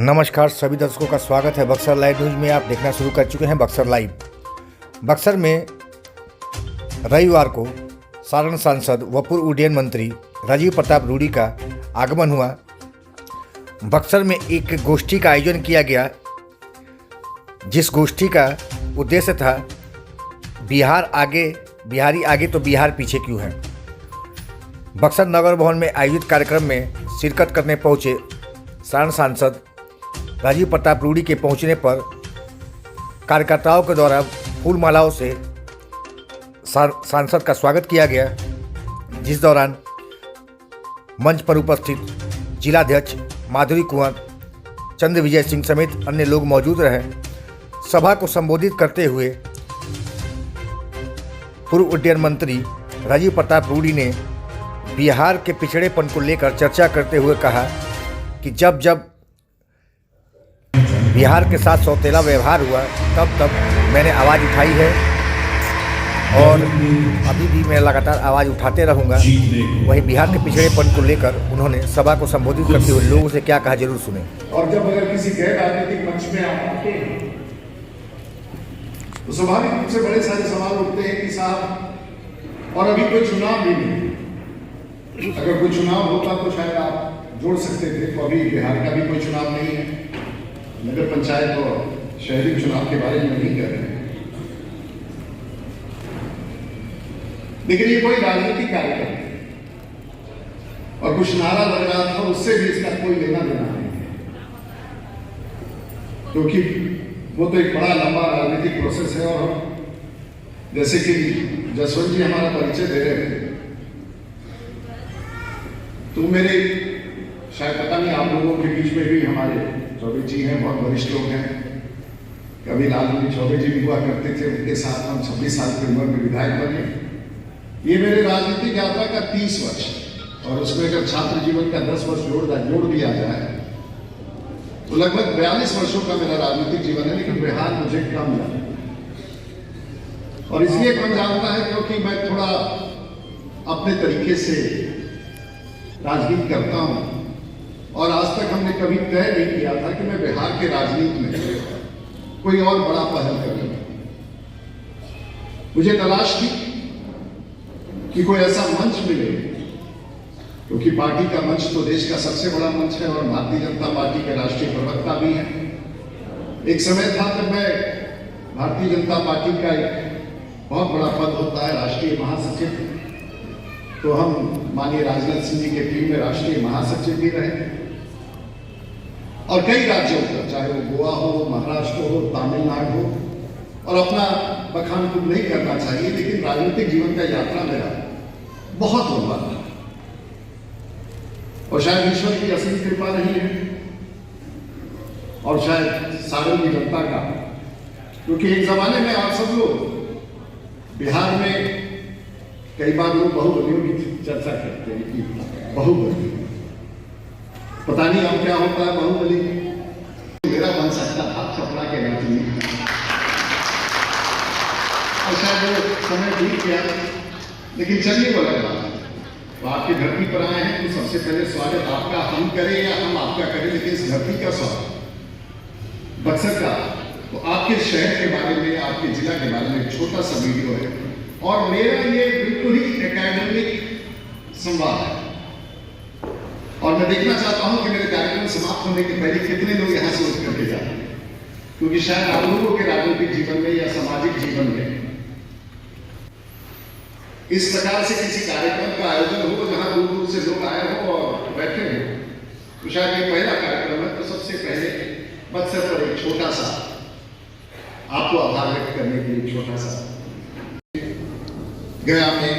नमस्कार सभी दर्शकों का स्वागत है बक्सर लाइव न्यूज में। आप देखना शुरू कर चुके हैं बक्सर लाइव। बक्सर में रविवार को सारण सांसद व पूर्व उड्डयन मंत्री राजीव प्रताप रूडी का आगमन हुआ। बक्सर में एक गोष्ठी का आयोजन किया गया, जिस गोष्ठी का उद्देश्य था बिहारी आगे तो बिहार पीछे क्यों है। बक्सर नगर भवन में आयोजित कार्यक्रम में शिरकत करने पहुंचे सारण सांसद राजीव प्रताप रूडी के पहुंचने पर कार्यकर्ताओं के द्वारा फूल मालाओं से सांसद का स्वागत किया गया, जिस दौरान मंच पर उपस्थित जिलाध्यक्ष माधुरी कुंवर, चंद्र विजय सिंह समेत अन्य लोग मौजूद रहे। सभा को संबोधित करते हुए पूर्व उड्डयन मंत्री राजीव प्रताप रूडी ने बिहार के पिछड़ेपन को लेकर चर्चा करते हुए कहा कि जब बिहार के साथ सौतेला व्यवहार हुआ तब मैंने आवाज़ उठाई है और अभी भी मैं लगातार आवाज़ उठाते रहूँगा। वहीं बिहार के पिछड़ेपन को लेकर उन्होंने सभा को संबोधित करते हुए लोगों से क्या कहा, जरूर सुने। और जब अगर किसी गैर राजनीतिक मंच में आप आते हैं तो स्वाभाविक रूप से बड़े सारे सवाल उठते हैं कि साहब, और अभी कोई चुनाव भी नहीं, अगर कोई चुनाव होता तो शायद आप जोड़ सकते थे। तो अभी बिहार का भी कोई चुनाव नहीं है, नगर पंचायत और शहरी चुनाव के बारे में नहीं कर रहे हैं, लेकिन ये कोई राजनीतिक कार्यक्रम है और कुछ नारा लग रहा था, उससे भी इसका कोई लेना देना नहीं है, क्योंकि वो तो एक बड़ा लंबा राजनीतिक प्रोसेस है। और जैसे कि जसवंत जी हमारा परिचय दे रहे थे, तो मेरे शायद पता नहीं आप लोगों के बीच में भी हमारे चौबे जी हैं, बहुत वरिष्ठ लोग हैं। कभी लालजी चौबे जी भी हुआ करते थे, उनके साथ हम 26 साल की उम्र में विधायक बने। ये मेरे राजनीतिक यात्रा का 30 वर्ष, और उसमें अगर छात्र जीवन का 10 वर्ष जोड़ दिया जाए तो लगभग 42 वर्षों का मेरा राजनीतिक जीवन है। लेकिन बिहार मुझे कम जाना, और इसलिए कम जानता है क्योंकि मैं थोड़ा अपने तरीके से राजनीति करता हूं, और आज तक हमने कभी तय नहीं किया था कि मैं बिहार के राजनीति में कोई और बड़ा पहल करूंगा। मुझे तलाश थी कि कोई ऐसा मंच मिले, क्योंकि पार्टी का मंच तो देश का सबसे बड़ा मंच है और भारतीय जनता पार्टी के राष्ट्रीय प्रवक्ता भी हैं। एक समय था जब मैं भारतीय जनता पार्टी का एक बहुत बड़ा पद होता है राष्ट्रीय महासचिव, तो हम माननीय राजनाथ सिंह जी के टीम में राष्ट्रीय महासचिव भी रहे, और कई राज्यों का, चाहे वो गोवा हो, महाराष्ट्र हो, तमिलनाडु हो। और अपना बखान खुद नहीं करना चाहिए, लेकिन राजनीतिक जीवन का यात्रा मेरा बहुत लंबा था, और शायद ईश्वर की असीम कृपा नहीं है, और शायद सारण की जनता का, क्योंकि एक जमाने में आप सब लोग बिहार में कई बार लोग बाहुबलियों की चर्चा करते हैं कि बाहुबली, पता नहीं अब क्या होता है बाहुबली। मेरा बन सकता था छपरा के राजू में, और शायद वो समय बीत गया, लेकिन चलिए वो लग रहा है। तो आपकी धरती पर आए हैं तो सबसे पहले स्वागत आपका हम करें या हम आपका करें, लेकिन इस धरती का स्वागत बक्सर का। तो आपके शहर के बारे में, आपके जिला के बारे में एक छोटा सा वीडियो है, और मेरा ये बिल्कुल ही एकेडमिक संवाद है, और मैं देखना चाहता हूं कि मेरे कार्यक्रम समाप्त होने के पहले कितने लोग यहां से उठ करके जाते हैं, क्योंकि शायद आप लोगों के राजनीतिक जीवन में या सामाजिक जीवन में इस प्रकार से किसी कार्यक्रम का आयोजन हो जहां दूर दूर से लोग आए हो और बैठे हो, तो शायद ये पहला कार्यक्रम है। तो सबसे पहले बक्सर पर एक छोटा सा आपको आभार व्यक्त करने के लिए छोटा सा गया में,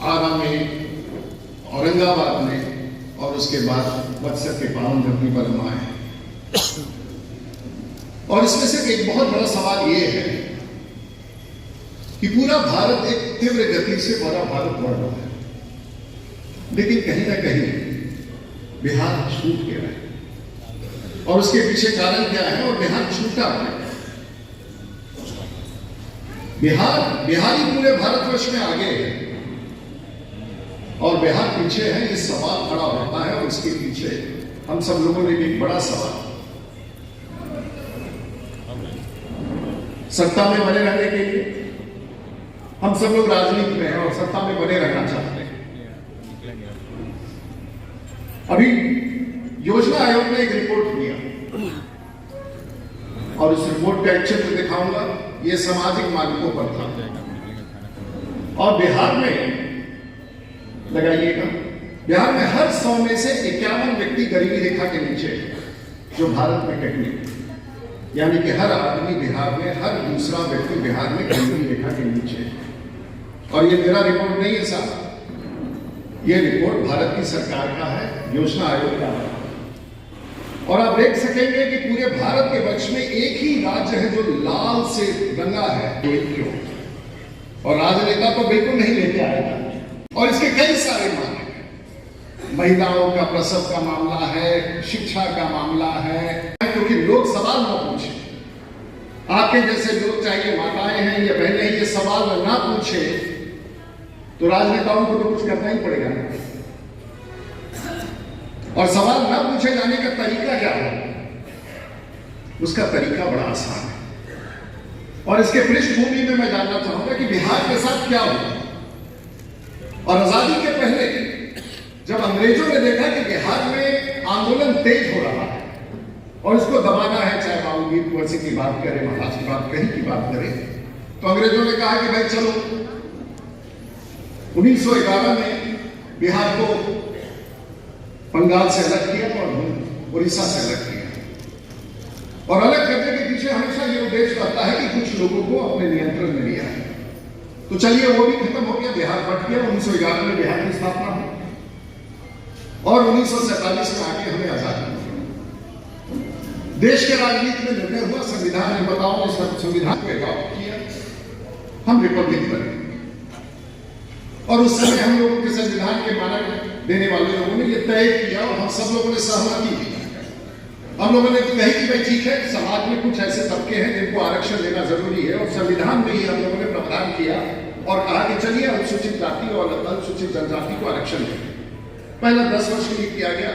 आरा में, औरंगाबाद में, और उसके बाद बक्सर के पावन धरती पर हम आए। और इसमें से एक बहुत बड़ा सवाल ये है कि पूरा भारत एक तीव्र गति से बड़ा भारत बढ़ रहा है, लेकिन कहीं ना कहीं बिहार छूट गया है, और उसके पीछे कारण क्या है, और बिहार छूटा है। बिहारी पूरे भारतवर्ष में आगे है, और बिहार पीछे है, ये सवाल खड़ा होता है, और इसके पीछे हम सब लोगों ने भी एक बड़ा सवाल, सत्ता में बने रहने के लिए हम सब लोग राजनीति में हैं और सत्ता में बने रहना चाहते हैं। अभी योजना आयोग ने एक रिपोर्ट दिया और उस रिपोर्ट का एक चित्र दिखाऊंगा। ये सामाजिक मानकों पर था और बिहार में लगाइएगा, बिहार में हर 100 में से 51 व्यक्ति गरीबी रेखा के नीचे है, जो भारत में टेक्निक, यानी कि हर आदमी बिहार में, हर दूसरा व्यक्ति बिहार में गरीबी रेखा के नीचे है। और ये मेरा रिपोर्ट नहीं है साहब, ये रिपोर्ट भारत की सरकार का है, योजना आयोग का है। और आप देख सकेंगे कि पूरे भारत के वक्ष में एक ही राज्य है जो लाल से रंगा है, क्यों? और राजनेता तो बिल्कुल नहीं लेके आएगा। और इसके कई सारे मामले हैं, महिलाओं का प्रसव का मामला है, शिक्षा का मामला है, क्योंकि लोग सवाल ना पूछे, आपके जैसे लोग चाहिए माताएं हैं या बहनें हैं, ये सवाल ना पूछे तो राजनेताओं को तो कुछ करना ही पड़ेगा। और सवाल ना पूछे जाने का तरीका क्या है? उसका तरीका बड़ा आसान है। और इसके पृष्ठभूमि में मैं जानना चाहूंगा कि बिहार के साथ क्या हुआ। और आजादी के पहले जब अंग्रेजों ने देखा कि बिहार में आंदोलन तेज हो रहा है और इसको दबाना है, चाहे बाबू वीर कुंवर सिंह की बात करें, महाराज की बात कहीं की बात करें, तो अंग्रेजों ने कहा कि भाई चलो 1911 में बिहार को बंगाल से अलग किया और उड़ीसा से अलग किया। और अलग करने के पीछे हमेशा ये उद्देश्य रहता है कि कुछ लोगों को अपने नियंत्रण में लिया है। तो चलिए वो भी खत्म हो गया, बिहार बट गया। 1911 में बिहार की स्थापना हुई और 1947 में आके हमें आजादी मिली। देश के राजनीति में निर्णय हुआ, संविधान ने बताओ संविधान को अडॉप्ट किया, हम रिपब्लिक बने। और उस समय हम लोगों के संविधान के मानक देने वाले लोगों ने ये तय किया और हम सब लोगों ने सहमति दी। हम लोगों ने कही कि भाई ठीक है, समाज में कुछ ऐसे तबके हैं जिनको आरक्षण देना जरूरी है, और संविधान में ही हम लोगों ने प्रावधान किया और कहा कि चलिए अनुसूचित जाति और अनुसूचित जनजाति को आरक्षण दें। पहला 10 वर्ष के लिए किया गया,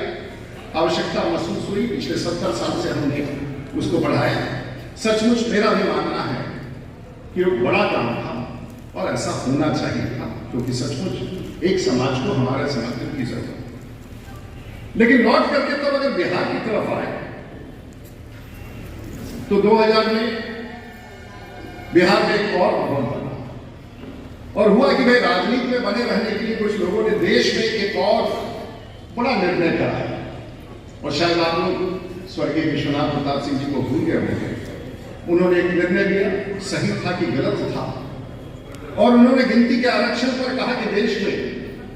आवश्यकता महसूस हुई, पिछले 70 साल से हमने उसको बढ़ाया। सचमुच मेरा भी मानना है कि वो बड़ा काम था और ऐसा होना चाहिए था, क्योंकि सचमुच एक समाज को हमारे समर्थन की जरूरत है। लेकिन लौट करके तब अगर बिहार की तरफ आए तो 2000 में बिहार में एक और माहौल बना और हुआ कि भाई राजनीति में बने रहने के लिए कुछ लोगों ने देश में एक और बड़ा निर्णय कराया। और शायद आप लोग स्वर्गीय विश्वनाथ प्रताप सिंह जी को भूल गए होंगे। उन्होंने एक निर्णय लिया, सही था कि गलत था, और उन्होंने गिनती के आरक्षण पर कहा कि देश में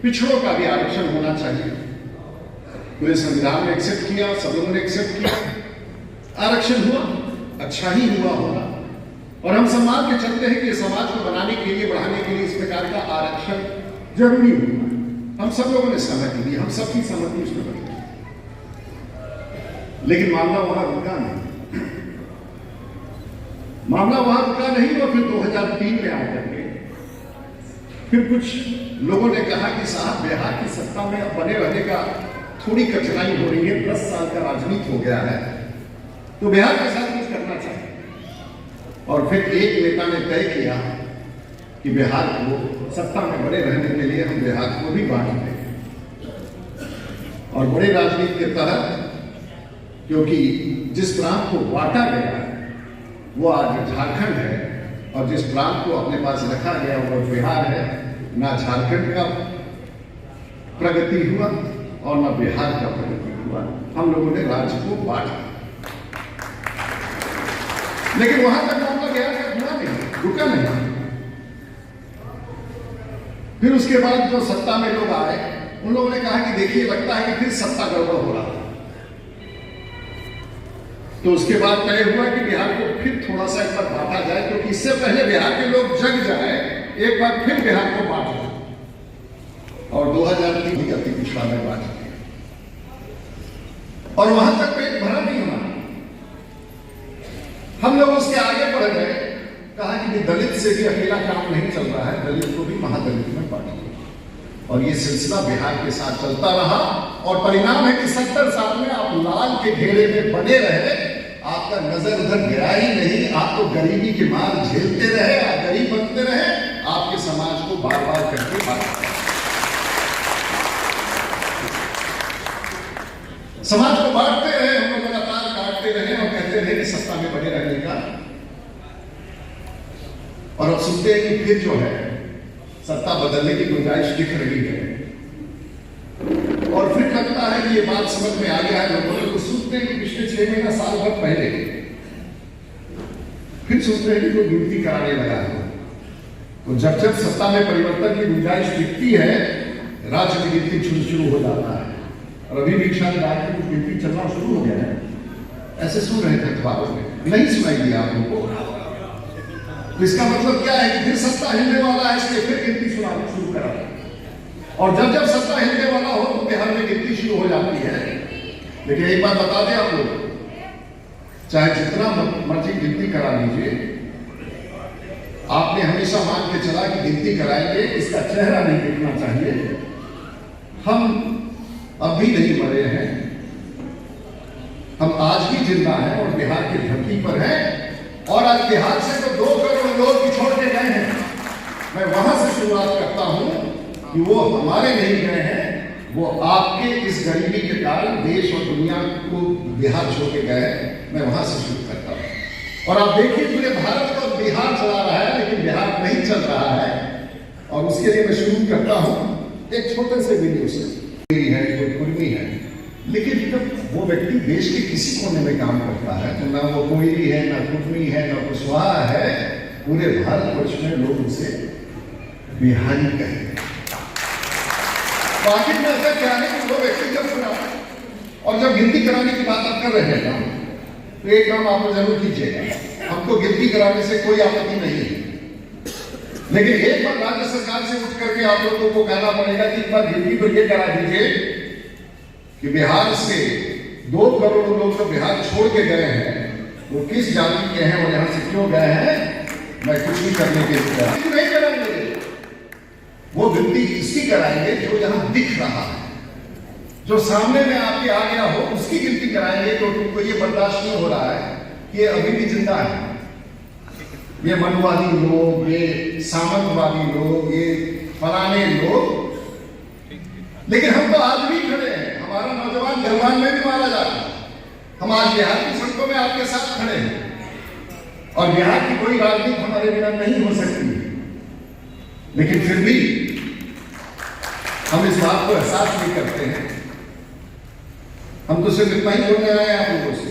पिछड़ों का भी आरक्षण होना चाहिए। पूरे संविधान ने एक्सेप्ट किया, सब लोगों ने एक्सेप्ट किया, आरक्षण हुआ, अच्छा ही हुआ होगा। और हम सम्मान के चलते हैं कि समाज को बनाने के लिए, बढ़ाने के लिए इस प्रकार का आरक्षण जरूरी हुआ। हम सब लोगों ने सहमति दी, हम सबकी सहमति उसमें बनी। लेकिन मामला वहां रुका नहीं, मामला वहां रुका नहीं। और फिर 2003 में आकर के फिर कुछ लोगों ने कहा कि साहब बिहार की सत्ता में अब बने रहने का थोड़ी कठिनाई हो रही है, 10 साल का राजनीति हो गया है, तो बिहार के साथ कुछ करना चाहिए। और फिर एक नेता ने तय किया कि बिहार को सत्ता में बने रहने के लिए हम बिहार को भी बांट दें। और बड़े राजनीति के तहत, क्योंकि जिस प्रांत को बांटा गया वो आज झारखंड है, और जिस प्रांत को अपने पास रखा गया वो बिहार है, ना झारखंड का प्रगति हुआ और ना बिहार का प्रगति हुआ। हम लोगों ने राज्य को बांटा, लेकिन वहां तक मामला गया नहीं, रुका नहीं। फिर उसके बाद जो सत्ता में लोग आए, उन लोगों ने कहा कि देखिए लगता है कि फिर सत्ता गड़बड़ हो रहा है। तो उसके बाद तय हुआ कि बिहार को फिर थोड़ा सा एक बार बांटा जाए, क्योंकि इससे पहले बिहार के लोग जग जाए, एक बार फिर बिहार को बांट दें। और 2003 अति पिछड़ा में बांट दिया, और वहां तक पेट भरा नहीं हुआ। हम लोग उसके आगे बढ़ गए, कहा कि दलित से भी अकेला काम नहीं चल रहा है, दलित को भी महादलित में बांट दिया। और ये सिलसिला बिहार के साथ चलता रहा और परिणाम है कि 70 साल में आप लाल के घेरे में बने रहे, आपका नजर उधर गया ही नहीं, आप तो गरीबी के मार झेलते रहे, आप गरीब बनते रहे, आपके समाज को बार बार करके बांटते समाज को बांटते रहे, हम लोग लगातार काटते रहे और कहते रहे कि सत्ता में बने रहने का। और अब सुनते हैं कि फिर जो है सत्ता बदलने की गुंजाइश दिख रही है और फिर लगता है कि ये बात समझ में आ गया है लोगों को। सुनते हैं कि पिछले 6 महीना साल भर पहले फिर सुनते हैं कि कोई गिनती कराने लगा है। तो जब जब सत्ता में परिवर्तन की गुंजाइश दिखती है, राज्य में गिनती शुरू हो जाता है। और अभी भी शायद राज्य में गिनती चलना शुरू हो गया है, ऐसे सुन रहे थे अखबारों में, नहीं सुनाई दिया आप लोगों को। तो इसका मतलब क्या है कि फिर सत्ता हिलने वाला है, इसलिए फिर गिनती शुरू करा। और जब जब सत्ता हिलने वाला हो तो बिहार में गिनती शुरू हो जाती है। लेकिन एक बात बता दें आप लोग, चाहे जितना मर्जी गिनती करा लीजिए, आपने हमेशा मान के चला कि गिनती कराएंगे, इसका चेहरा नहीं दिखना चाहिए। हम अब भी नहीं मरे हैं, हम आज भी जिंदा हैं और बिहार की धरती पर हैं। और आज बिहार से तो 2 करोड़ लोग पिछोड़ के गए हैं। मैं वहां से शुरुआत करता हूं कि वो हमारे नहीं गए हैं, वो आपके इस गरीबी के कारण देश और दुनिया को बिहार छोड़ के गए। मैं वहां से शुरू करता हूं। और आप देखिए पूरे भारत को बिहार चला रहा है, लेकिन बिहार नहीं चल रहा है। और उसके लिए मैं शुरू करता हूं एक छोटे से वीडियो से। है कोई कुर्मी है, लेकिन जब वो व्यक्ति देश के किसी कोने में काम करता है तो ना वो कोयली है, ना कुर्मी है, ना कुशवाहा है, पूरे भारतवर्ष में लोग उसे बिहारी कहते हैं। तो आखिर में ऐसा क्या है कि वो व्यक्ति जब सुना और जब गिनती कराने की बात आप कर रहे हैं ना, तो एक काम आप जरूर कीजिएगा। हमको गिनती कराने से कोई आपत्ति नहीं है, लेकिन एक बार राज्य सरकार से उठ करके आप लोगों को कहना पड़ेगा कि एक बार गिनती करके करा दीजिए कि बिहार से 2 करोड़ लोग जो बिहार छोड़ के गए हैं वो किस जाति के हैं और यहां से क्यों गए हैं। मैं कुछ भी करने के लिए नहीं कराएंगे, वो गिनती इसकी कराएंगे जो यहां दिख रहा है, जो सामने में आपके आ गया हो उसकी गिनती कराएंगे। तो तुमको ये बर्दाश्त नहीं हो रहा है कि ये अभी भी जिंदा है, ये मनवादी लोग, ये सामंतवादी लोग, ये फलाने लोग। लेकिन हम तो आज भी खड़े हैं, हमारा नौजवान गलवान में भी मारा जाता है। हम आज बिहार की सड़कों में आपके साथ खड़े हैं और बिहार की कोई राजनीति हमारे बिना नहीं हो सकती। लेकिन फिर भी हम इस बात को एहसास नहीं करते हैं। हम तो सिर्फ इतना ही बोलने आए हैं आप लोगों से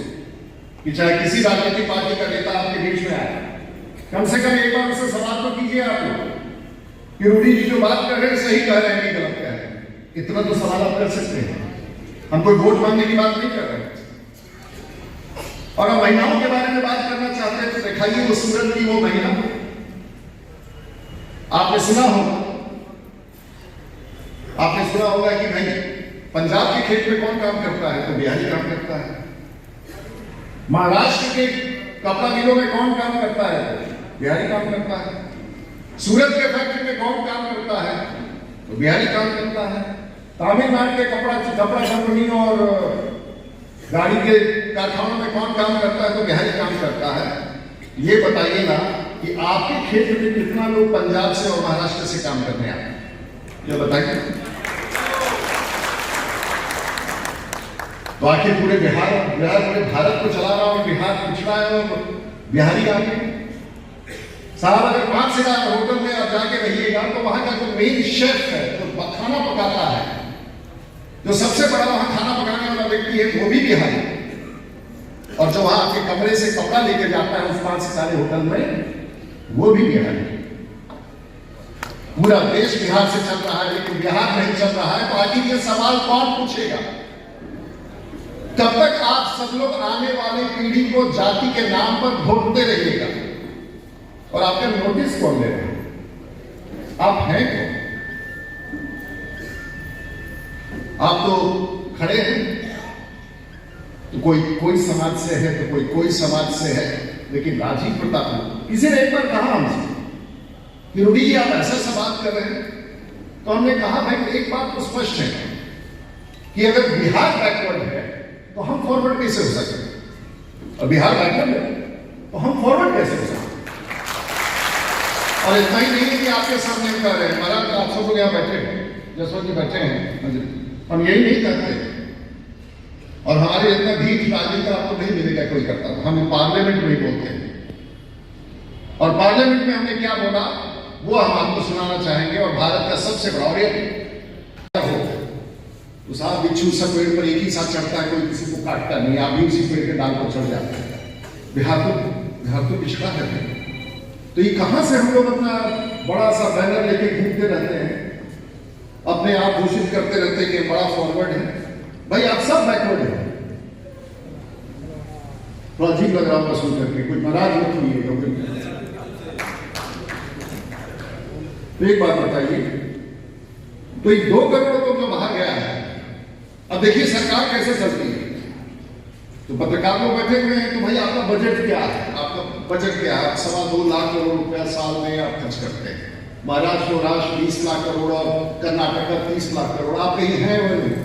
कि चाहे किसी राजनीतिक पार्टी का नेता आपके बीच में आए, कम से कम एक बार उससे सवाल तो कीजिए आप लोग कि रूडी जी जो बात कर रहे हैं सही कह रहे हैं कि गलत कह रहे हैं। इतना तो सवाल आप कर सकते हैं। हम कोई वोट मांगने की बात नहीं कर रहे। और हम महिलाओं के बारे में बात करना चाहते हैं तो दिखाइए वो सूरत की वो महिला। आपने सुना होगा कि भाई पंजाब के खेत में कौन काम करता है, तो बिहारी काम करता है। महाराष्ट्र के कपड़ा मिलों में कौन काम करता है, बिहारी काम करता है। सूरत के फैक्ट्री में कौन काम करता है, तो बिहारी काम करता है। तमिलनाडु के कपड़ा कंपनी और गाड़ी के कारखानों में कौन काम करता है, तो बिहारी काम करता है। ये बताइए ना कि आपके क्षेत्र में कितना लोग पंजाब से और महाराष्ट्र से काम करने आए, ये बताइए। तो आखिर पूरे पूरे भारत को चला रहा और बिहार पिछड़ा है और बिहारी आगे। साहब अगर 5 सितारा होटल में आप जाके रहिएगा तो वहां का जो मेन शेफ है, जो खाना पकाता है, जो सबसे बड़ा वहां खाना पकाने वाला व्यक्ति है, वो भी बिहारी। और जो वहां आपके कमरे से कपड़ा लेके जाता है उस 5 सितारे होटल में, वो भी बिहारी। पूरा देश बिहार से चल रहा है, लेकिन बिहार नहीं चल रहा है। तो आखिर ये सवाल कौन पूछेगा? तब तक आप सब लोग आने वाली पीढ़ी को जाति के नाम पर भोगते रहिएगा। और आपका नोटिस कौन ले रहे हैं? आप हैं कौन? आप तो खड़े हैं, तो कोई समाज से है, तो कोई समाज से है। लेकिन राजीव प्रताप, किसी ने एक बार कहा हमसे कि रूडी जी आप ऐसा सा बात कर रहे हैं तो हमने कहा भाई एक बात तो स्पष्ट है कि अगर बिहार बैकवर्ड है तो हम फॉरवर्ड कैसे हो सकते, और बिहार बैकवर्ड है तो हम फॉरवर्ड कैसे हो सकते। और इतना ही नहीं है कि आपके सामने कर रहे हैं, महाराज आप सब लोग यहाँ बैठे हैं, जसवंत जी बैठे हैं, हम यही नहीं करते। और हमारे इतना भीख राजनीति आपको नहीं मिलेगा कोई करता, हम पार्लियामेंट में ही बोलते हैं। और पार्लियामेंट में हमने क्या बोला वो हम आपको सुनाना चाहेंगे। और भारत का सबसे बड़ा और तो साहब बिच्छू सब पेड़ पर एक ही साथ चढ़ता है, कोई किसी को काटता नहीं, आप भी उसी पेड़ के डाल पर चढ़ जाते हैं। बिहार तो पिछड़ा है। तो ये कहां से हम लोग अपना बड़ा सा बैनर लेके घूमते रहते हैं, अपने आप घोषित करते रहते हैं कि बड़ा फॉरवर्ड है। भाई आप सब बैकवर्ड है। थोड़ा अजीब लग रहा होगा सुन करके, कोई नाराज मत होइएगा। तो एक बात बताइए, तो ये 2 करोड़ तो जो बाहर गया है, अब देखिए सरकार कैसे चलती है। तो पत्रकार लोग बैठे हुए हैं, तो भाई आपका बजट क्या है, आपका बजट क्या है, 2.25 लाख करोड़ रुपया साल में आप खर्च करते हैं। महाराष्ट्र और राष्ट्र 20 लाख करोड़ और कर्नाटक का 30 लाख करोड़, आप कहीं हैं वो नहीं,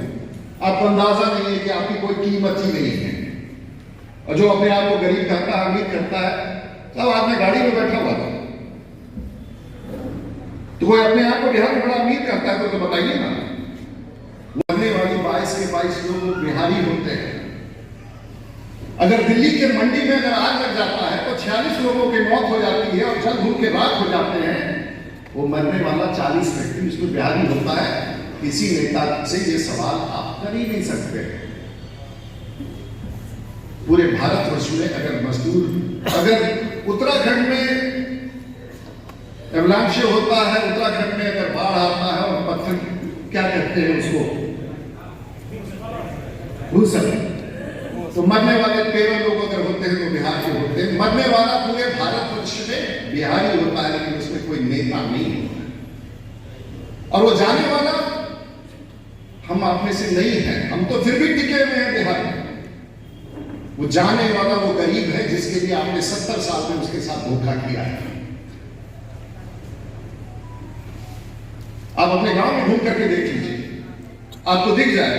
आपको अंदाजा नहीं है कि आपकी कोई कीमत ही नहीं है। और जो अपने आप को गरीब करता है, अमीर करता है, सब आदमी गाड़ी में बैठा हुआ था। तो कोई अपने आप को बिहार में बड़ा अमीर करता है तो बताइए ना। लगने वाली 22 के 22 लोग बिहारी होते हैं। अगर दिल्ली के मंडी में अगर आग लग जाता है तो 46 लोगों की मौत हो जाती है और जल भूल के राख हो जाते हैं। वो मरने वाला 40 व्यक्ति उसमें बिहारी होता है। किसी नेता से ये सवाल आप कर ही नहीं सकते। पूरे भारतवर्ष में अगर मजदूर, अगर उत्तराखंड में एवलांश होता है, उत्तराखंड में अगर बाढ़ आता है और पत्थर क्या कहते हैं उसको, भूस्खलन, तो मरने वाले 13 लोग अगर होते हैं तो बिहार के होते हैं। मरने वाला पूरे भारतवर्ष में बिहारी होता है, लेकिन उसमें कोई नेता नहीं होता। और वो जाने वाला हम आप में से नहीं है, हम तो फिर भी टिके हुए हैं बिहार में। वो जाने वाला वो गरीब है जिसके लिए आपने 70 साल में उसके साथ धोखा किया है। आप अपने गांव में घूम करके देख लीजिए, आपको दिख जाए।